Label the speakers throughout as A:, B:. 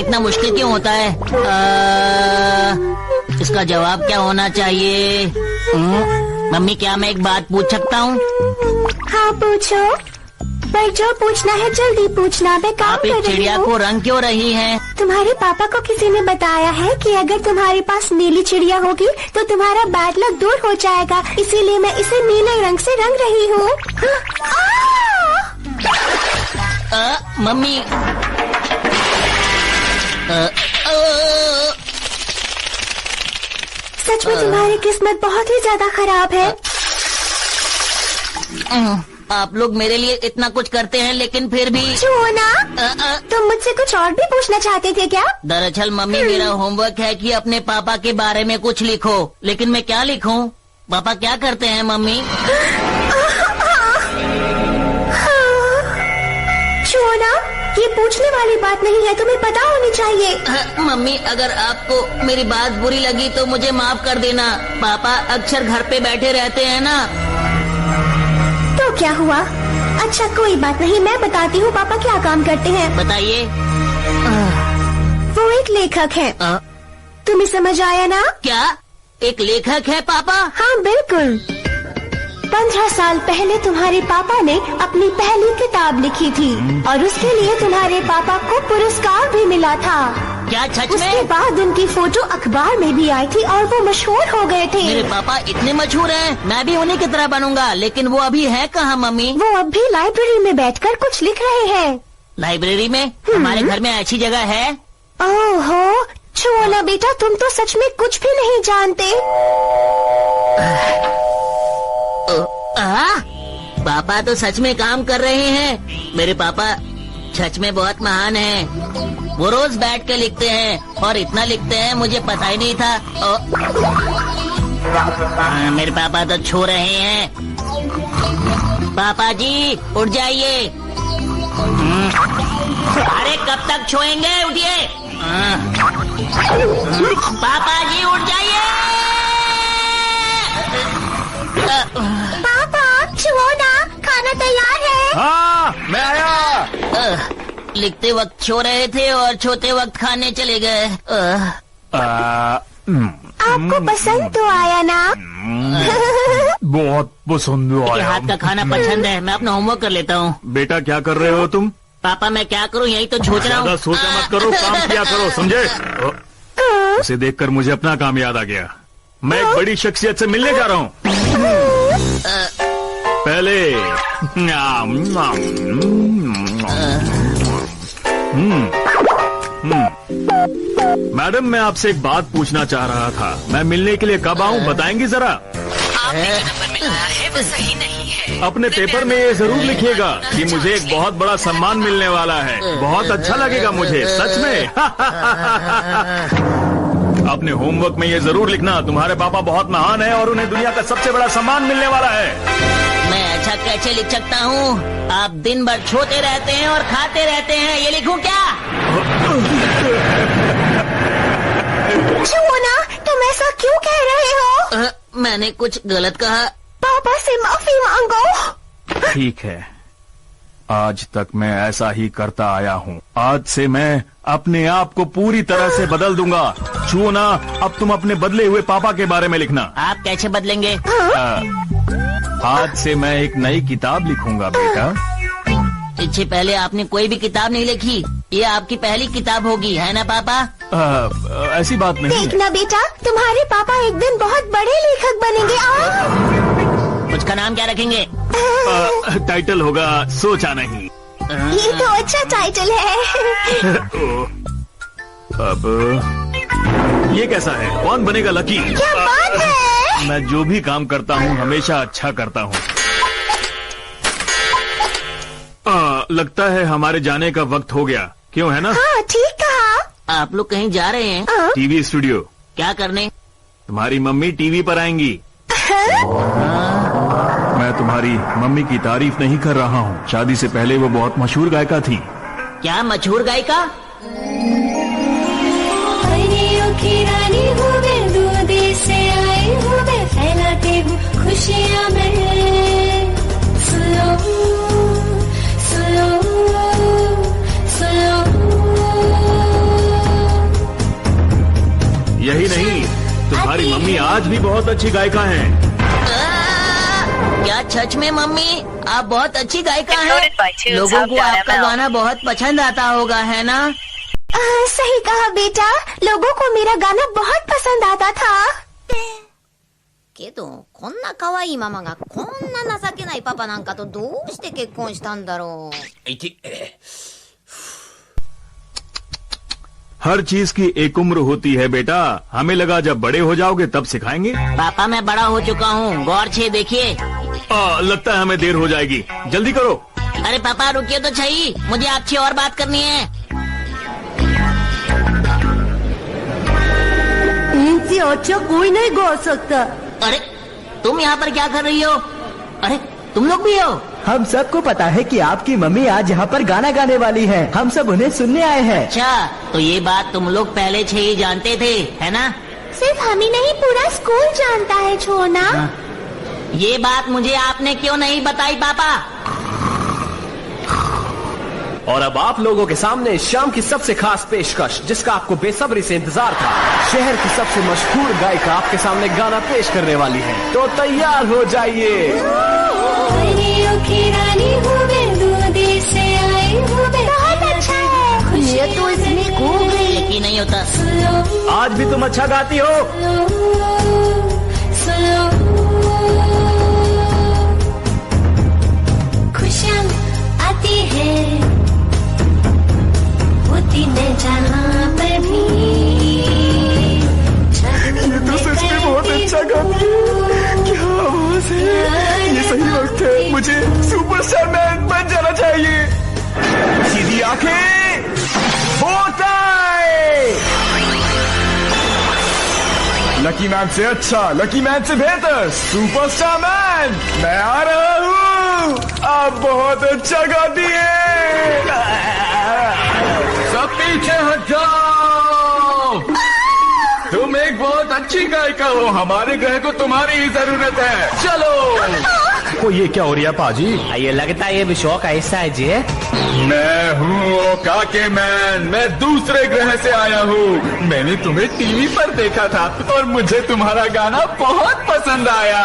A: इतना मुश्किल क्यों होता है? इसका जवाब क्या होना चाहिए? मम्मी, क्या मैं एक बात पूछ सकता हूँ?
B: हाँ पूछो, पर जो पूछना है जल्दी पूछना। मैं काम
A: आप
B: कर
A: इस
B: रही
A: चिड़िया
B: हूँ।
A: को रंग क्यों रही हैं?
B: तुम्हारे पापा को किसी ने बताया है कि अगर तुम्हारे पास नीली चिड़िया होगी तो तुम्हारा बैड लक दूर हो जाएगा, इसीलिए मैं इसे नीले रंग से रंग रही हूँ।
A: मम्मी,
B: सच में तुम्हारी किस्मत बहुत ही ज्यादा खराब है।
A: आप लोग मेरे लिए इतना कुछ करते हैं लेकिन फिर भी।
B: चूना, तुम मुझसे कुछ और भी पूछना चाहते थे क्या?
A: दरअसल मम्मी, मेरा होमवर्क है कि अपने पापा के बारे में कुछ लिखो, लेकिन मैं क्या लिखूं? पापा क्या करते हैं मम्मी?
B: चूना, ये पूछने वाली बात नहीं है, तुम्हें पता होनी चाहिए।
A: मम्मी, अगर आपको मेरी बात बुरी लगी तो मुझे माफ कर देना। पापा अक्सर घर पे बैठे रहते हैं ना।
B: तो क्या हुआ? अच्छा कोई बात नहीं, मैं बताती हूँ पापा क्या काम करते हैं।
A: बताइए।
B: वो एक लेखक है। तुम्हें समझ आया ना?
A: क्या एक लेखक है पापा?
B: हाँ बिल्कुल। 15 साल पहले तुम्हारे पापा ने अपनी पहली किताब लिखी थी और उसके लिए तुम्हारे पापा को पुरस्कार भी मिला था।
A: क्या सच
B: उसके
A: में?
B: बाद उनकी फोटो अखबार में भी आई थी और वो मशहूर हो गए थे।
A: मेरे पापा इतने मशहूर हैं, मैं भी उन्हीं की तरह बनूंगा। लेकिन वो अभी है कहाँ मम्मी?
B: वो अब भी लाइब्रेरी में बैठकर कुछ लिख रहे हैं।
A: लाइब्रेरी में? हमारे घर में ऐसी जगह है?
B: ओहो छोना बेटा, तुम तो सच में कुछ भी नहीं जानते।
A: पापा तो सच में काम कर रहे हैं। मेरे पापा सच में बहुत महान हैं। वो रोज बैठ के लिखते हैं और इतना लिखते हैं मुझे पता ही नहीं था। मेरे पापा तो छो रहे हैं। पापा जी उठ जाइए। अरे कब तक छोएंगे? उठिए। पापा जी उठ जाइए।
B: पापा छुओ ना, खाना तैयार है।
C: हाँ मैं आया।
A: लिखते वक्त छो रहे थे और छोते वक्त खाने चले गए।
B: आपको पसंद तो आया ना?
C: बहुत पसंद
A: के
C: आया।
A: हाथ का खाना पसंद है। मैं अपना होमवर्क कर लेता हूँ।
C: बेटा क्या कर रहे हो तुम?
A: पापा मैं क्या करूँ, यही तो सोच रहा
C: ज्यादा
A: हूँ।
C: सोचा मत करो, काम किया करो, समझे? उसे देखकर मुझे अपना काम याद आ गया। मैं एक बड़ी शख्सियत से मिलने जा रहा हूँ। पहले मैडम, मैं आपसे एक बात पूछना चाह रहा था। मैं मिलने के लिए कब आऊँ, बताएंगी जरा?
D: आपने जो नंबर मिला है वो सही नहीं है।
C: अपने पेपर में ये जरूर लिखिएगा कि मुझे एक बहुत बड़ा सम्मान मिलने वाला है। बहुत अच्छा लगेगा मुझे, सच में। अपने होमवर्क में ये जरूर लिखना, तुम्हारे पापा बहुत महान हैं और उन्हें दुनिया का सबसे बड़ा सम्मान मिलने वाला है।
A: मैं अच्छा कैसे लिख सकता हूँ? आप दिन भर छोते रहते हैं और खाते रहते हैं, ये लिखूं क्या?
B: छुओना, तुम ऐसा क्यों कह रहे हो?
A: मैंने कुछ गलत कहा?
B: पापा से माफी मांगो।
C: ठीक है, आज तक मैं ऐसा ही करता आया हूँ। आज से मैं अपने आप को पूरी तरह से बदल दूंगा। छुओना, अब तुम अपने बदले हुए पापा के बारे में लिखना।
A: आप कैसे बदलेंगे?
C: आज से मैं एक नई किताब लिखूंगा बेटा।
A: इससे पहले आपने कोई भी किताब नहीं लिखी। ये आपकी पहली किताब होगी, है ना पापा?
C: ऐसी बात नहीं है।
B: देखना बेटा, तुम्हारे पापा एक दिन बहुत बड़े लेखक बनेंगे।
A: उसका नाम क्या रखेंगे?
C: टाइटल होगा सोचा नहीं।
B: ये तो अच्छा टाइटल है।
C: अब ये कैसा है? कौन बनेगा लकी?
B: क्या बात है?
C: मैं जो भी काम करता हूँ हमेशा अच्छा करता हूँ। लगता है हमारे जाने का वक्त हो गया, क्यों है ना?
B: हाँ ठीक कहा।
A: आप लोग कहीं जा रहे हैं?
C: TV studio.
A: क्या करने?
C: तुम्हारी मम्मी टीवी पर आएंगी। मैं तुम्हारी मम्मी की तारीफ नहीं कर रहा हूँ। शादी से पहले वो बहुत मशहूर गायिका थी।
A: क्या मशहूर गायिका?
E: रानी हूँ मैं, दूध से आई हूँ मैं, फैलाते हूँ खुशियाँ मैं। सुनो सुनो सुनो
C: नहीं, तुम्हारी मम्मी आज भी बहुत अच्छी गायिका हैं।
A: क्या सच में मम्मी आप बहुत अच्छी गायिका हैं?
D: Recorded by Tunes
A: लोगों
D: Hub
A: को आपका
D: ML.
A: गाना बहुत पसंद आता होगा, है ना?
B: सही कहा बेटा, लोगों को मेरा गाना बहुत पसंद आता था।
F: けど、こんな可愛いママがこんな情けないパパなんかとどうして結婚したんだろう。
C: हर चीज की एक उम्र होती है बेटा, हमें लगा जब बड़े हो जाओगे तब सिखाएंगे।
A: पापा मैं बड़ा हो चुका हूँ, गौर से देखिए।
C: लगता है हमें देर हो जाएगी, जल्दी करो।
A: अरे पापा रुकिए तो सही, मुझे आपसे और बात करनी है।
B: इनसे अच्छा कोई नहीं गा सकता।
A: अरे तुम यहाँ पर क्या कर रही हो? अरे तुम लोग भी हो?
G: हम सबको पता है कि आपकी मम्मी आज यहाँ पर गाना गाने वाली है। हम सब उन्हें सुनने आए हैं।
A: अच्छा, तो ये बात तुम लोग पहले से ही जानते थे, है ना?
B: सिर्फ हम ही नहीं, पूरा स्कूल जानता है छोना।
A: ये बात मुझे आपने क्यों नहीं बताई पापा?
H: और अब आप लोगों के सामने शाम की सबसे खास पेशकश, जिसका आपको बेसब्री से इंतजार था। शहर की सबसे मशहूर गायिका आपके सामने गाना पेश करने वाली है, तो तैयार हो जाइए।
E: परियों की रानी हूँ मैं, दूर से आई हूँ मैं।
B: बहुत अच्छा है, ये तो इसमें खो गई।
A: यकीन नहीं होता।
E: सुनो
H: आज भी तुम अच्छा गाती हो।
E: सुनो, खुशियाँ आती है होती मैं जहाँ पर भी।
G: ये तो सच में बहुत अच्छा गाती है। क्या आवाज है, ये सही वक्त है, मुझे सुपरस्टार मैन बन जाना चाहिए। सीधी आंखें, होता है। लकी मैन से अच्छा, लकी मैन से बेहतर, सुपरस्टार मैन मैं आ रहा हूँ। आप बहुत अच्छा गाती है।
C: सब पीछे हट जाओ। तुम एक बहुत अच्छी गायिका हो, हमारे ग्रह को तुम्हारी ही जरूरत है। चलो।
H: ओ ये क्या हो रहा है पाजी? ये लगता है ये भी शौक ऐसा है जी।
C: मैं हूँ ओकाके मैन, मैं दूसरे ग्रह से आया हूँ। मैंने तुम्हें टीवी पर देखा था और मुझे तुम्हारा गाना बहुत पसंद आया।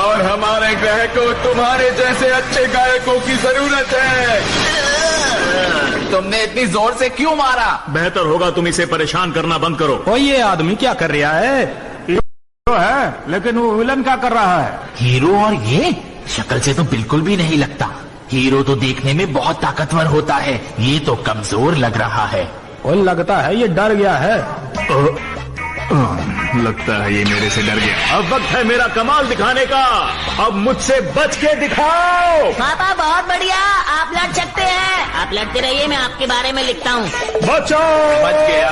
C: और हमारे ग्रह को तुम्हारे जैसे अच्छे गायकों की जरूरत है।
I: तुमने इतनी जोर से क्यों मारा?
C: बेहतर होगा तुम इसे परेशान करना बंद करो।
H: ओ ये आदमी क्या कर रहा है?
C: तो है, लेकिन वो विलन क्या कर रहा है?
I: हीरो और ये शक्ल से तो बिल्कुल भी नहीं लगता। हीरो तो देखने में बहुत ताकतवर होता है, ये तो कमजोर लग रहा है।
H: और लगता है ये डर गया है।
C: लगता है ये मेरे से डर गया। अब वक्त है मेरा कमाल दिखाने का। अब मुझसे बच के दिखाओ।
A: पापा बहुत बढ़िया, आप लड़ सकते हैं। आप लड़ते रहिए, मैं आपके बारे में लिखता हूँ।
C: बचाओ।
I: बच गया।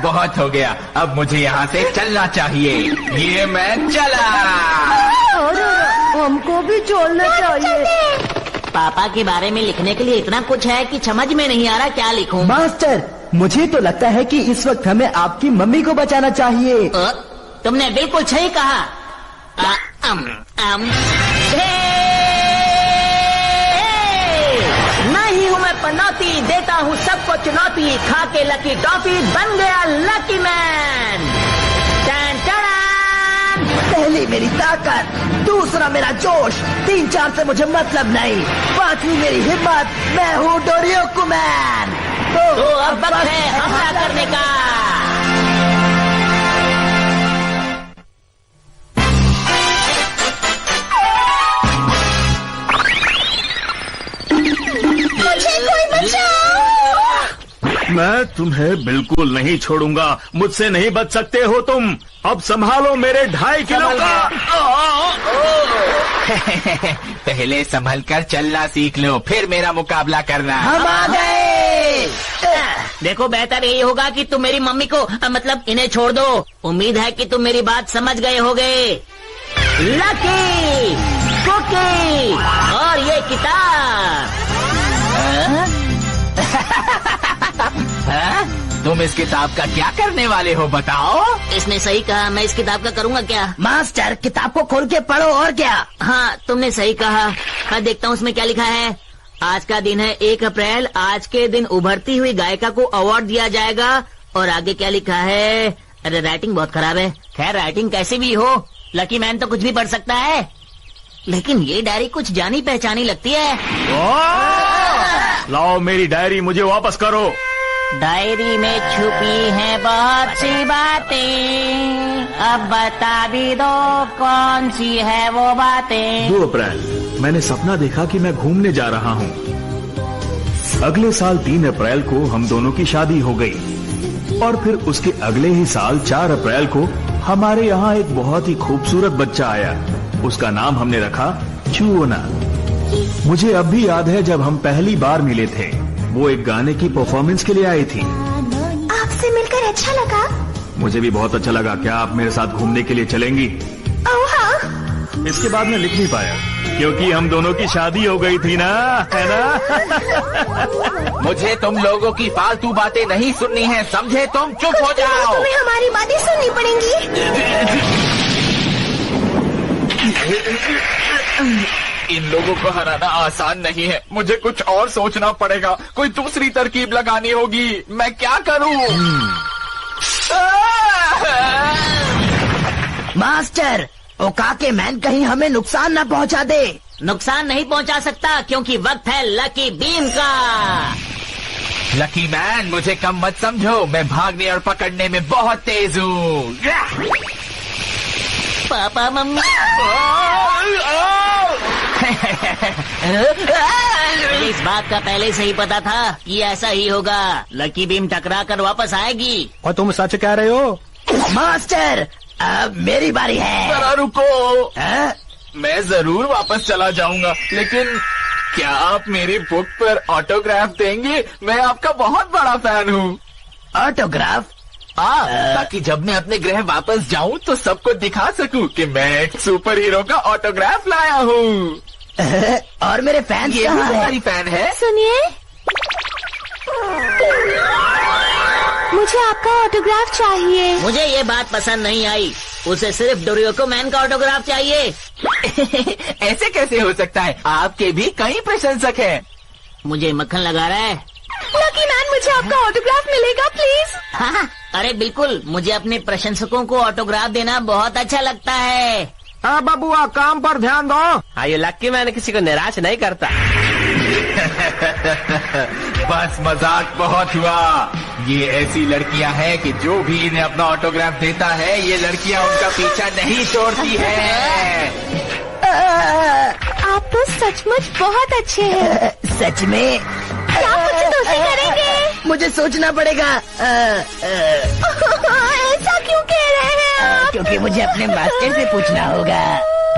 I: बहुत हो गया, अब मुझे यहाँ से चलना चाहिए। ये मैं चला।
B: हमको भी छोड़ना चाहिए।
A: पापा के बारे में लिखने के लिए इतना कुछ है कि समझ में नहीं आ रहा क्या लिखूं।
G: मास्टर, मुझे तो लगता है कि इस वक्त हमें आपकी मम्मी को बचाना चाहिए।
A: तुमने बिल्कुल सही कहा। नहीं हूँ मैं पनौती, देता हूँ सबको चुनौती। खा के लकी टॉफी बन गया लकी मैन।
G: पहली मेरी ताकत, दूसरा मेरा जोश, 3-4 से मुझे मतलब नहीं, 5वीं मेरी हिम्मत, मैं हूँ डोरियोकू मैन।
A: तो अब वक्त है हमला करने का।
B: मुझे कोई बचाओ।
C: मैं तुम्हें बिल्कुल नहीं छोड़ूंगा। मुझसे नहीं बच सकते हो तुम। अब संभालो मेरे 2.5 किलो का।
I: पहले संभल कर चलना सीख लो, फिर मेरा मुकाबला करना।
G: हम आ गए।
A: देखो बेहतर यही होगा कि तुम मेरी मम्मी को मतलब इन्हें छोड़ दो। उम्मीद है कि तुम मेरी बात समझ गए होगे। लकी, कुकी और ये किताब।
I: तुम इस किताब का क्या करने वाले हो बताओ?
A: इसने सही कहा, मैं इस किताब का करूँगा क्या?
J: मास्टर किताब को खोल के पढ़ो और क्या।
A: हाँ तुमने सही कहा, मैं देखता हूँ उसमें क्या लिखा है। आज का दिन है 1 अप्रैल। आज के दिन उभरती हुई गायिका को अवार्ड दिया जाएगा। और आगे क्या लिखा है? अरे राइटिंग बहुत खराब है। खैर राइटिंग कैसी भी हो, लकी मैन तो कुछ भी पढ़ सकता है। लेकिन ये डायरी कुछ जानी पहचानी लगती है।
C: लाओ मेरी डायरी, मुझे वापस करो।
A: डायरी में छुपी हैं बहुत सी बातें, अब बता भी दो कौन सी है वो बातें।
C: 2 अप्रैल मैंने सपना देखा कि मैं घूमने जा रहा हूँ। अगले साल 3 अप्रैल को हम दोनों की शादी हो गई। और फिर उसके अगले ही साल 4 अप्रैल को हमारे यहाँ एक बहुत ही खूबसूरत बच्चा आया। उसका नाम हमने रखा चूना। मुझे अब भी याद है जब हम पहली बार मिले थे। वो एक गाने की परफॉर्मेंस के लिए आई थी।
B: आपसे मिलकर अच्छा लगा।
C: मुझे भी बहुत अच्छा लगा। क्या आप मेरे साथ घूमने के लिए चलेंगी?
B: ओह हाँ।
C: इसके बाद मैं लिख नहीं पाया क्योंकि हम दोनों की शादी हो गई थी ना, है ना?
I: मुझे तुम लोगों की फालतू बातें नहीं सुननी है, समझे? तुम चुप हो जाओ।
B: तुम्हें हमारी बातें सुननी पड़ेंगी।
C: इन लोगों को हराना आसान नहीं है। मुझे कुछ और सोचना पड़ेगा। कोई दूसरी तरकीब लगानी होगी। मैं क्या करूं?
J: मास्टर ओकाके मैन कहीं हमें नुकसान न पहुंचा दे।
A: नुकसान नहीं पहुंचा सकता क्योंकि वक्त है लकी बीम का।
I: लकी मैन मुझे कम मत समझो, मैं भागने और पकड़ने में बहुत तेज हूँ।
A: पापा मम्मी मुझे इस बात का पहले से ही पता था कि ऐसा ही होगा। लकी बीम टकरा कर वापस आएगी।
H: और तुम सच कह रहे हो?
J: मास्टर अब मेरी बारी है।
C: जरा रुको।
J: हाँ?
C: मैं जरूर वापस चला जाऊंगा, लेकिन क्या आप मेरी बुक पर ऑटोग्राफ देंगे? मैं आपका बहुत बड़ा फैन हूँ।
J: ऑटोग्राफ?
I: ताकि जब मैं अपने ग्रह वापस जाऊं तो सबको दिखा सकूं कि मैं एक सुपर हीरो का ऑटोग्राफ लाया हूँ।
J: और मेरे फैन
I: ये भी तुम्हारी फैन है?
B: सुनिए, मुझे आपका ऑटोग्राफ चाहिए।
A: मुझे ये बात पसंद नहीं आई। उसे सिर्फ डोरियोको मैन का ऑटोग्राफ चाहिए।
I: ऐसे कैसे हो सकता है? आपके भी कई प्रशंसक हैं।
A: मुझे मक्खन लगा रहा है।
B: लकी मैन मुझे आपका ऑटोग्राफ मिलेगा प्लीज?
A: हाँ, अरे बिल्कुल, मुझे अपने प्रशंसकों को ऑटोग्राफ देना बहुत अच्छा लगता है।
H: हाँ बबुआ, काम पर ध्यान दो। हाँ, ये लकी मैन किसी को निराश नहीं करता।
C: बस मजाक बहुत हुआ। ये ऐसी लड़कियां हैं कि जो भी इन्हें अपना ऑटोग्राफ देता है, ये लड़कियां उनका पीछा नहीं छोड़ती हैं।
B: आप तो सचमुच बहुत अच्छे हैं।
J: सच में?
B: क्या आप मुझसे दोस्ती करेंगे?
J: मुझे सोचना पड़ेगा।
B: ऐसा क्यों कह रहे हैं आप?
J: क्योंकि मुझे अपने मास्टर से पूछना होगा।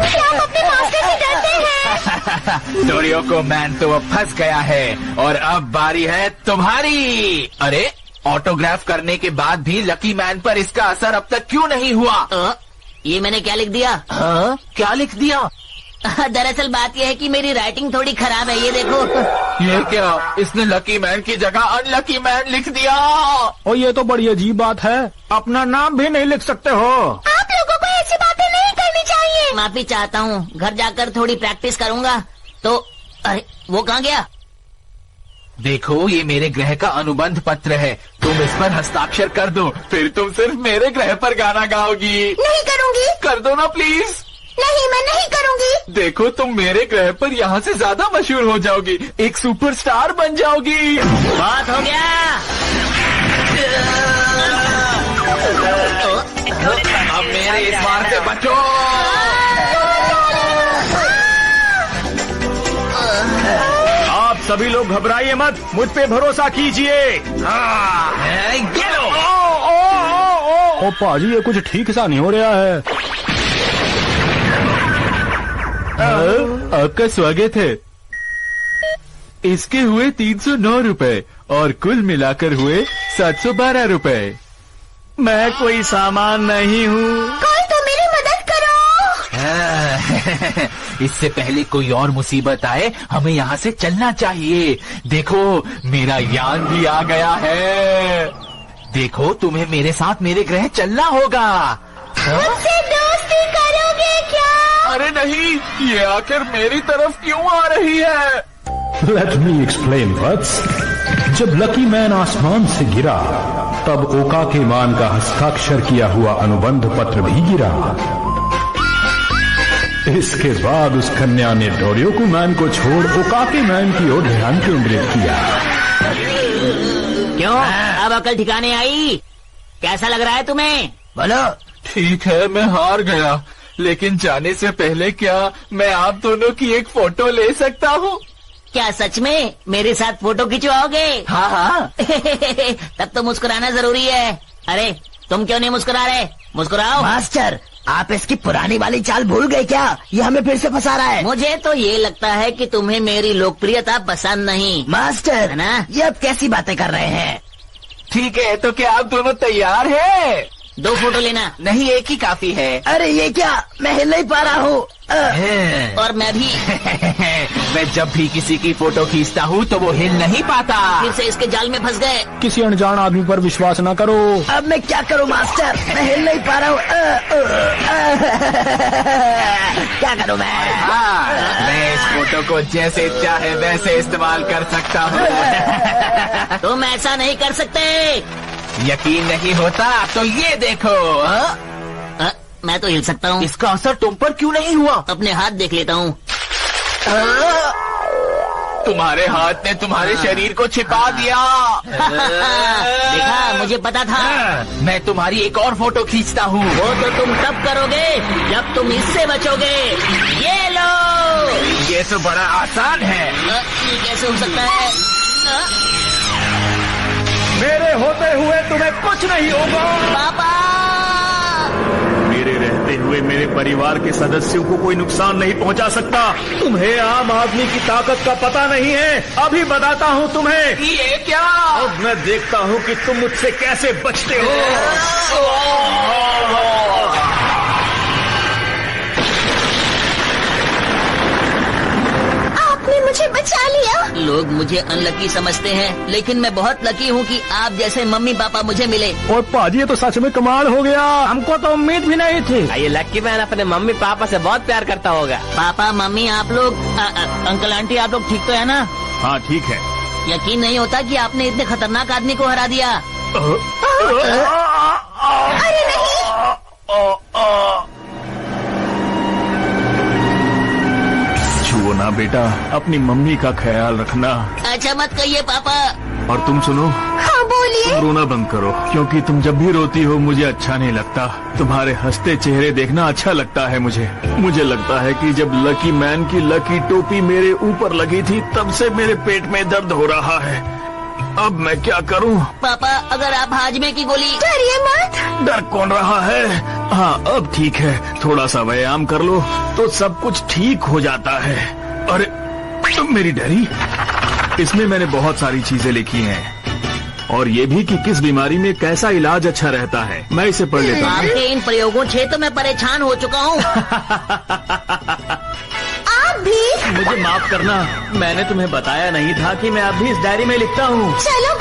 B: क्या आप अपने मास्टर से डरते हैं?
I: डोरियोको मैन तो अब फंस गया है और अब बारी है तुम्हारी। अरे ऑटोग्राफ करने के बाद भी लकी मैन पर इसका असर अब तक क्यों नहीं हुआ?
A: ये मैंने क्या लिख दिया?
I: हाँ, क्या लिख दिया?
A: दरअसल बात यह है कि मेरी राइटिंग थोड़ी खराब है, ये देखो।
C: ये क्या? इसने लकी मैन की जगह अनलकी मैन लिख दिया।
H: और ये तो बड़ी अजीब बात है, अपना नाम भी नहीं लिख सकते हो।
B: आप लोगों को ऐसी बातें नहीं करनी चाहिए।
A: माफी चाहता हूँ, घर जाकर थोड़ी प्रैक्टिस करूँगा। तो अरे वो कहाँ गया?
I: देखो, ये मेरे ग्रह का अनुबंध पत्र है, तुम इस पर हस्ताक्षर कर दो,
C: फिर तुम सिर्फ मेरे ग्रह पर गाना गाओगी।
B: नहीं करूँगी।
C: कर दो ना प्लीज।
B: नहीं, मैं नहीं करूँगी।
C: देखो, तुम मेरे ग्रह पर यहाँ से ज्यादा मशहूर हो जाओगी, एक सुपरस्टार बन जाओगी।
A: बहुत हो गया।
C: अब मेरे इस मार से बचो।
H: आप सभी लोग घबराइए मत, मुझ पे भरोसा कीजिए।
I: ये लो।
H: ओ पाजी, ये कुछ ठीक सा नहीं हो रहा है।
C: आपका स्वागत है। इसके हुए 309 रुपए और कुल मिलाकर हुए 712 रुपए। मैं कोई सामान नहीं हूँ।
B: कोई तो मेरी मदद करो।
I: इससे पहले कोई और मुसीबत आए, हमें यहाँ से चलना चाहिए। देखो, मेरा यान भी आ गया है। देखो, तुम्हें मेरे साथ मेरे ग्रह चलना होगा।
B: मुझसे दोस्ती करोगे क्या?
C: अरे नहीं, ये आखिर मेरी तरफ क्यों आ रही है?
K: Let me explain, Vats. जब लकी मैन आसमान से गिरा तब ओकाके मान का हस्ताक्षर किया हुआ अनुबंध पत्र भी गिरा। इसके बाद उस कन्या ने डोरियोकू मैन को छोड़ ओकाके मैन की ओर ध्यान केंद्रित किया।
A: क्यों, अब अकल ठिकाने आई? कैसा लग रहा है तुम्हें?
J: बोलो।
C: ठीक है, मैं हार गया, लेकिन जाने से पहले क्या मैं आप दोनों की एक फोटो ले सकता हूँ?
A: क्या सच में मेरे साथ फोटो खिंचवाओगे?
J: हाँ हाँ।
A: तब तो मुस्कुराना जरूरी है। अरे तुम क्यों नहीं मुस्कुरा रहे? मुस्कुराओ।
J: मास्टर, आप इसकी पुरानी वाली चाल भूल गए क्या? ये हमें फिर से फंसा रहा है।
A: मुझे तो ये लगता है कि तुम्हें मेरी लोकप्रियता पसंद नहीं।
J: मास्टर,
A: है ना?
J: ये अब कैसी बातें कर रहे हैं?
I: ठीक है, तो क्या आप दोनों तैयार हैं?
A: 2 फोटो लेना।
I: नहीं, एक ही काफी है।
J: अरे ये क्या, मैं हिल नहीं पा रहा हूँ।
A: और मैं भी।
I: मैं जब भी किसी की फोटो खींचता हूँ तो वो हिल नहीं पाता।
A: फिर से इसके जाल में फंस गए।
K: किसी अनजान आदमी पर विश्वास न करो।
J: अब मैं क्या करूँ मास्टर, मैं हिल नहीं पा रहा हूँ। क्या करूँ मैं?
I: हाँ, मैं इस फोटो को जैसे चाहे वैसे इस्तेमाल कर सकता हूँ।
A: तुम ऐसा नहीं कर सकते।
I: यकीन नहीं होता तो ये देखो।
A: मैं तो हिल सकता हूँ।
I: इसका असर तुम पर क्यों नहीं हुआ?
A: अपने हाथ देख लेता हूँ।
I: तुम्हारे हाथ ने तुम्हारे शरीर को छिपा दिया।
A: देखा, मुझे पता था।
I: मैं तुम्हारी एक और फोटो खींचता हूँ।
A: वो तो तुम तब करोगे जब तुम इससे बचोगे। ये लो।
I: ये तो बड़ा आसान है।
A: ये कैसे हो सकता है?
K: मेरे होते हुए तुम्हें कुछ नहीं होगा।
A: पापा,
G: मेरे रहते हुए मेरे परिवार के सदस्यों को कोई नुकसान नहीं पहुंचा सकता। तुम्हें आम आदमी की ताकत का पता नहीं है। अभी बताता हूँ तुम्हें।
I: ये क्या?
G: अब मैं देखता हूँ कि तुम मुझसे कैसे बचते हो।
B: आपने मुझे बचा लिया।
A: लोग मुझे अनलकी समझते हैं, लेकिन मैं बहुत लकी हूँ कि आप जैसे मम्मी पापा मुझे मिले।
K: और पाजी, ये तो सच में कमाल हो गया। हमको तो उम्मीद भी नहीं थी।
H: ये लक्की मैन अपने मम्मी पापा से बहुत प्यार करता होगा।
A: पापा मम्मी आप लोग, अंकल आंटी आप लोग ठीक तो है ना?
G: हाँ ठीक है।
A: यकीन नहीं होता कि आपने इतने खतरनाक आदमी को हरा दिया।
B: अरे नहीं।
G: छुओ ना बेटा, अपनी मम्मी का ख्याल रखना।
A: अच्छा मत कहिए पापा।
G: और तुम सुनो,
B: हाँ बोलिए।
G: तुम रोना बंद करो, क्योंकि तुम जब भी रोती हो मुझे अच्छा नहीं लगता। तुम्हारे हंसते चेहरे देखना अच्छा लगता है मुझे लगता है कि जब लकी मैन की लकी टोपी मेरे ऊपर लगी थी तब से मेरे पेट में दर्द हो रहा है। अब मैं क्या करूं?
A: पापा, अगर आप हाजमे की गोली।
B: डरिए मत।
G: डर कौन रहा है? हाँ अब ठीक है, थोड़ा सा व्यायाम कर लो तो सब कुछ ठीक हो जाता है। अरे तुम मेरी डायरी, इसमें मैंने बहुत सारी चीजें लिखी हैं और ये भी कि किस बीमारी में कैसा इलाज अच्छा रहता है। मैं इसे पढ़ लेता हूँ।
A: आपके इन प्रयोगों से तो मैं परेशान हो चुका हूँ।
B: आप भी?
K: मुझे माफ करना, मैंने तुम्हें बताया नहीं था कि मैं अब भी इस डायरी में लिखता हूँ।
B: चलो